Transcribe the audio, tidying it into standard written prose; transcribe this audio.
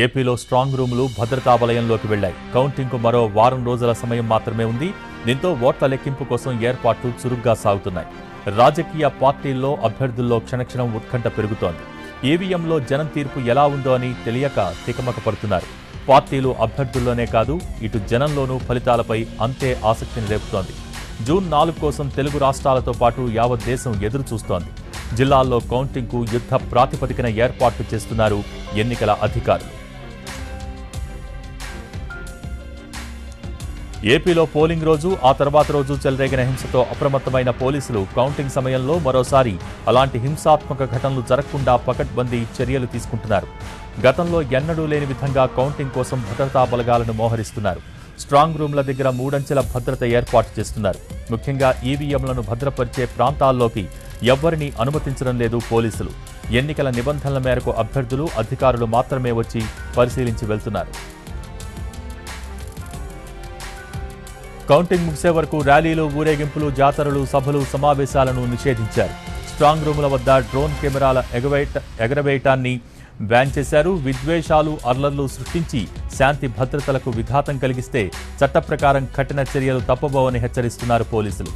ఏపీలో స్ట్రాంగ్ రూములు భద్రతా వలయంలోకి వెళ్లాయి. కౌంటింగ్కు మరో వారం రోజుల సమయం మాత్రమే ఉంది. దీంతో ఓట్ల లెక్కింపు కోసం ఏర్పాట్లు చురుగ్గా సాగుతున్నాయి. రాజకీయ పార్టీల్లో అభ్యర్థుల్లో క్షణక్షణం ఉత్కంఠ పెరుగుతోంది. ఈవీఎంలో జనం తీర్పు ఎలా ఉందో అని తెలియక తికమక పడుతున్నారు. పార్టీలు అభ్యర్థుల్లోనే కాదు, ఇటు జనంలోనూ ఫలితాలపై అంతే ఆసక్తిని రేపుతోంది. జూన్ 4 కోసం తెలుగు రాష్ట్రాలతో పాటు యావత్ దేశం ఎదురు చూస్తోంది. జిల్లాల్లో కౌంటింగ్కు యుద్ధ ప్రాతిపదికన ఏర్పాట్లు చేస్తున్నారు ఎన్నికల అధికారులు. ఏపీలో పోలింగ్ రోజు, ఆ తర్వాత రోజు చెలరేగిన హింసతో అప్రమత్తమైన పోలీసులు కౌంటింగ్ సమయంలో మరోసారి అలాంటి హింసాత్మక ఘటనలు జరగకుండా పకడ్బందీ చర్యలు తీసుకుంటున్నారు. గతంలో ఎన్నడూ లేని విధంగా కౌంటింగ్ కోసం భద్రతా బలగాలను మోహరిస్తున్నారు. స్ట్రాంగ్ రూమ్ల దగ్గర 3 అంచెల భద్రత ఏర్పాటు చేస్తున్నారు. ముఖ్యంగా ఈవీఎంలను భద్రపరిచే ప్రాంతాల్లోకి ఎవ్వరినీ అనుమతించడం లేదు పోలీసులు. ఎన్నికల నిబంధనల మేరకు అభ్యర్థులు, అధికారులు మాత్రమే వచ్చి పరిశీలించి వెళ్తున్నారు. కౌంటింగ్ ముగిసే వరకు ర్యాలీలు, ఊరేగింపులు, జాతరలు, సభలు, సమావేశాలను నిషేధించారు. స్ట్రాంగ్ రూముల వద్ద డ్రోన్ కెమెరాల ఎగరవేయటాన్ని బ్యాన్ చేశారు. విద్వేషాలు, అల్లర్లు సృష్టించి శాంతి భద్రతలకు విఘాతం కలిగిస్తే చట్ట ప్రకారం కఠిన చర్యలు తప్పబోవని హెచ్చరిస్తున్నారు పోలీసులు.